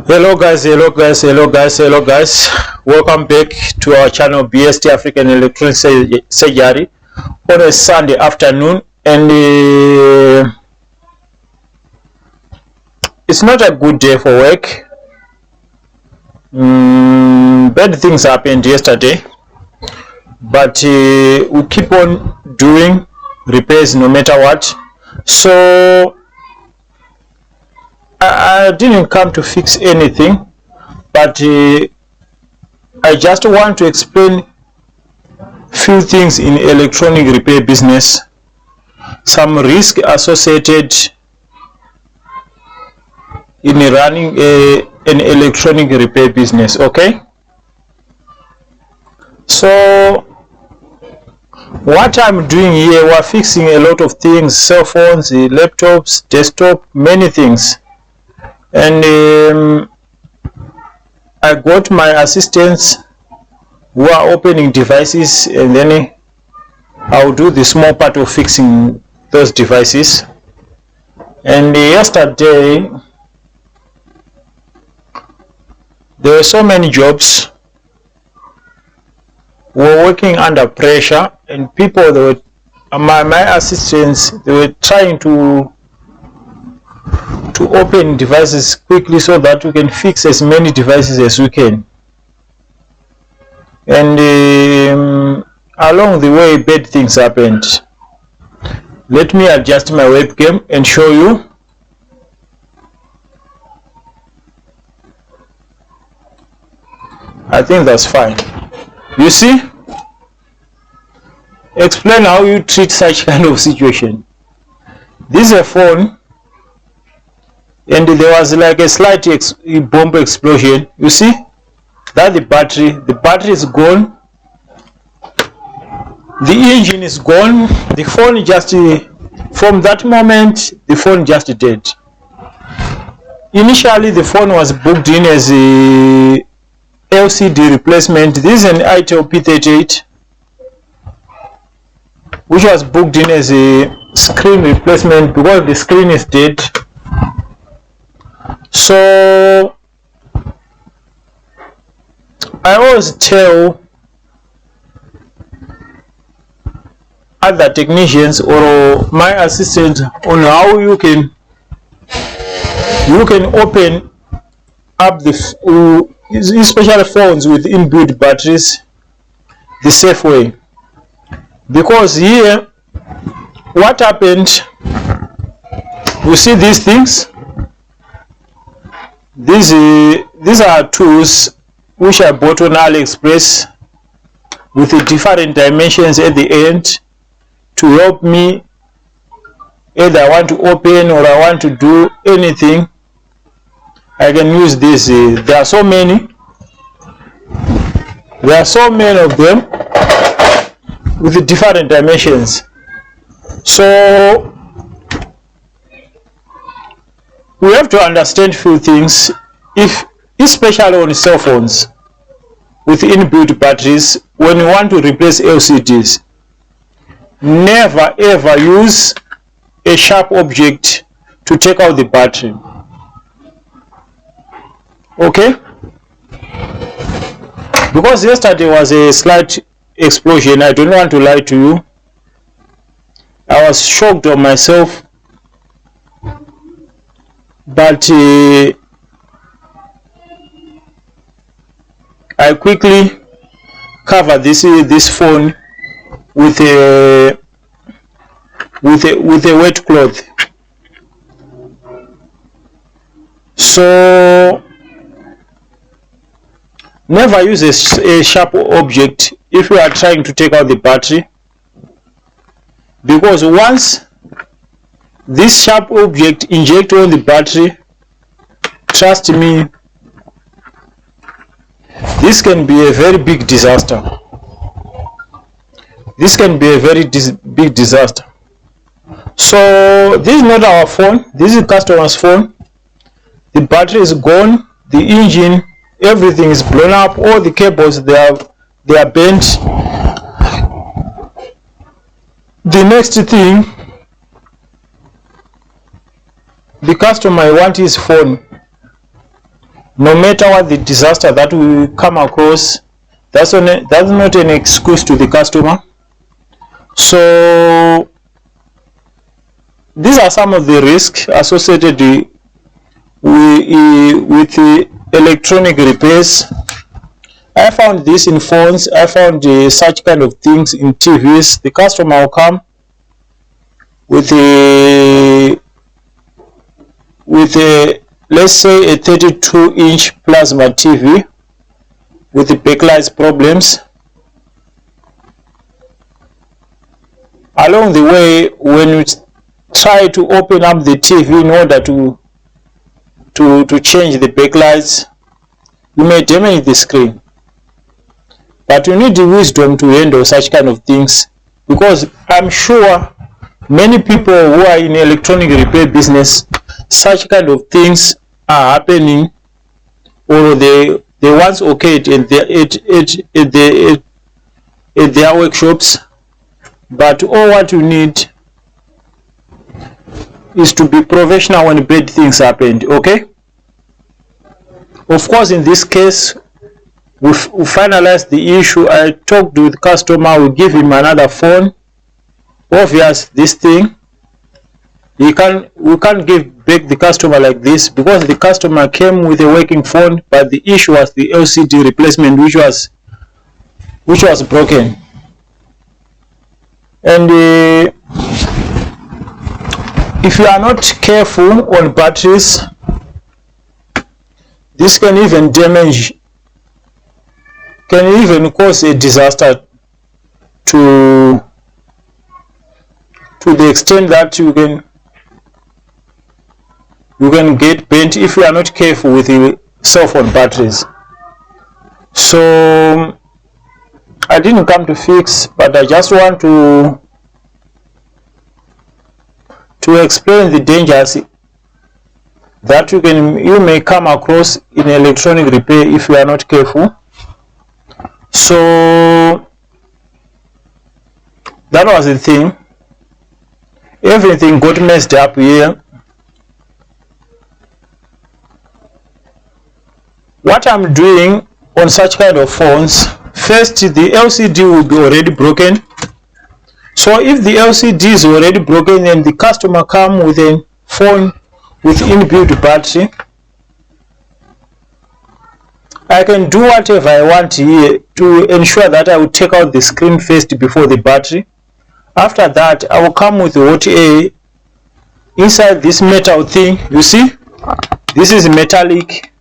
Hello guys. Welcome back to our channel BST African Electronic Surgery on a Sunday afternoon, and it's not a good day for work. Bad things happened yesterday, but we keep on doing repairs no matter what. So I didn't come to fix anything, but I just want to explain few things in electronic repair business, some risk associated in running an electronic repair business. Okay, so what I'm doing here, we're fixing a lot of things: cell phones, laptops, desktop, many things. And I got my assistants who are opening devices, and then I'll do the small part of fixing those devices. And yesterday there were so many jobs. We were working under pressure, and people, they were my assistants, they were trying to open devices quickly so that we can fix as many devices as we can. And along the way, bad things happened. Let me adjust my webcam and show you. I think that's fine. You see? Explain how you treat such kind of situation. This is a phone, and there was like a slight bomb explosion. You see that the battery is gone, the engine is gone, the phone just, from that moment the phone just dead. Initially the phone was booked in as a LCD replacement. This is an ITEL P38 which was booked in as a screen replacement because the screen is dead. So I always tell other technicians or my assistants on how you can open up the especially phones with inbuilt batteries the safe way. Because here what happened, you see these things, these are tools which I bought on AliExpress with the different dimensions at the end to help me either I want to open or I want to do anything. I can use this. There are so many of them with the different dimensions. So we have to understand few things, especially on cell phones with inbuilt batteries. When you want to replace LCDs, never ever use a sharp object to take out the battery. Okay, because yesterday was a slight explosion. I don't want to lie to you, I was shocked on myself, but I quickly covered this phone with a wet cloth. So never use a sharp object if you are trying to take out the battery, because once this sharp object inject on the battery, trust me, this can be a very big disaster. This can be a very big disaster. So this is not our phone, this is customer's phone. The battery is gone, the engine, everything is blown up, all the cables, they are bent. The next thing, the customer wants his phone. no matter what the disaster that we come across, that's not an excuse to the customer. So these are some of the risks associated with the electronic repairs. I found this in phones. I found such kind of things in TVs. The customer will come with a let's say a 32-inch plasma TV with the backlight problems. Along the way, when you try to open up the TV in order to change the backlights, you may damage the screen. But you need the wisdom to handle such kind of things, because I'm sure many people who are in electronic repair business, such kind of things are happening, or they once occurred at their workshops. But all what you need is to be professional when bad things happened. Okay, of course, in this case we finalized the issue. I talked with the customer, we give him another phone. Obvious, this thing we can't give back the customer like this, because the customer came with a working phone, but the issue was the LCD replacement, which was broken. And if you are not careful on batteries, this can even cause a disaster to the extent that you can get bent if you are not careful with your cell phone batteries. So I didn't come to fix, but I just want to explain the dangers that you may come across in electronic repair if you are not careful. So that was the thing. Everything got messed up here. What I'm doing on such kind of phones, first the LCD will be already broken. So if the LCD is already broken, then the customer come with a phone with inbuilt battery, I can do whatever I want here to ensure that I will take out the screen first before the battery. After that, I will come with hot air inside this metal thing. You see, this is metallic.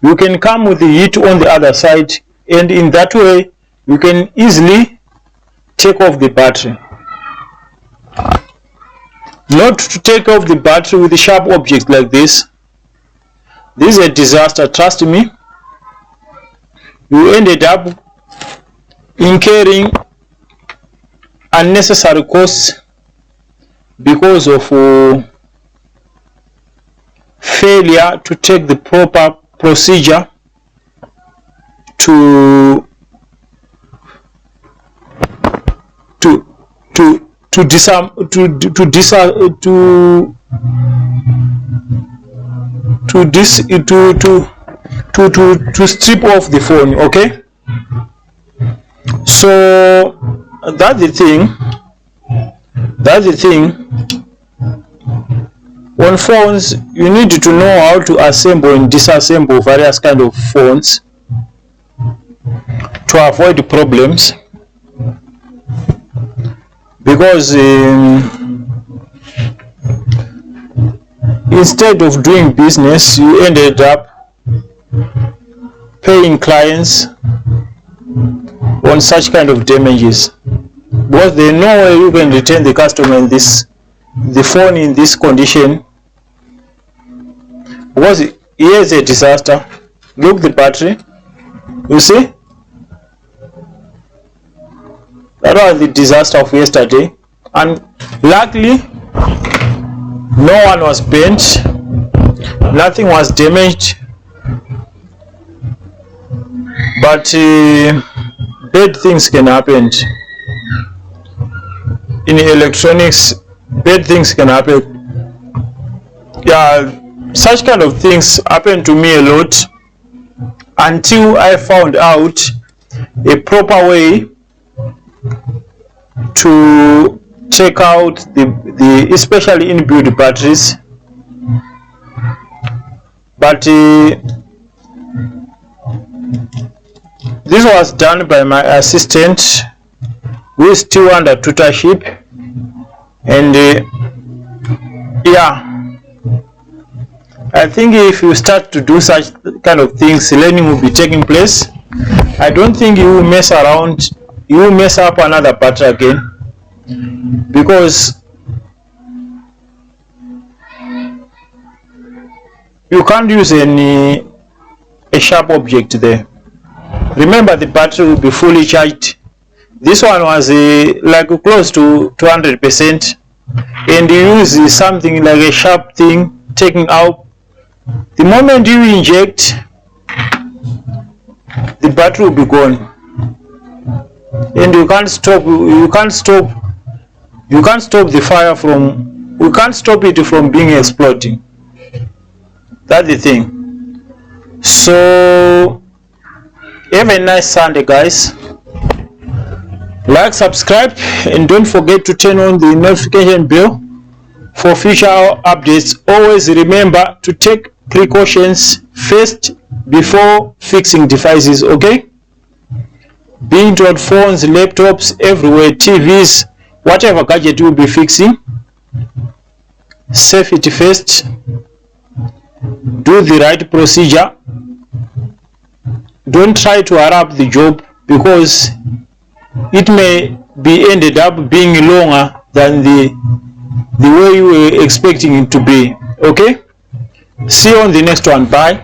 You can come with the heat on the other side, and in that way you can easily take off the battery. Not to take off the battery with a sharp object like this. This is a disaster, trust me. You ended up incurring unnecessary costs because of failure to take the proper procedure to strip off the phone. Okay, so that's the thing. On phones, you need to know how to assemble and disassemble various kind of phones to avoid problems, because instead of doing business, you ended up paying clients on such kind of damages, because there is no way you can return the customer in the phone in this condition, because here is a disaster. Look the battery, you see, that was the disaster of yesterday, and luckily no one was bent, nothing was damaged, but bad things can happen in electronics. Bad things can happen. Yeah, such kind of things happen to me a lot until I found out a proper way to check out the especially inbuilt batteries. But this was done by my assistant, who is still under tutorship, and yeah, I think if you start to do such kind of things, learning will be taking place. I don't think you will mess around, you will mess up another battery again, because you can't use a sharp object there. Remember, the battery will be fully charged. This one was like close to 200%, and you use something like a sharp thing taking out. The moment you inject, the battery will be gone, and you can't stop the fire from, you can't stop it from being exploding. That's the thing. So have a nice Sunday, guys. Like, subscribe, and don't forget to turn on the notification bell for future updates. Always remember to take precautions first before fixing devices, okay? Be it on phones, laptops, everywhere, TVs, whatever gadget you will be fixing, safety first. Do the right procedure. Don't try to hurry up the job, because it may be ended up being longer than the way you were expecting it to be. Okay, see you on the next one. Bye.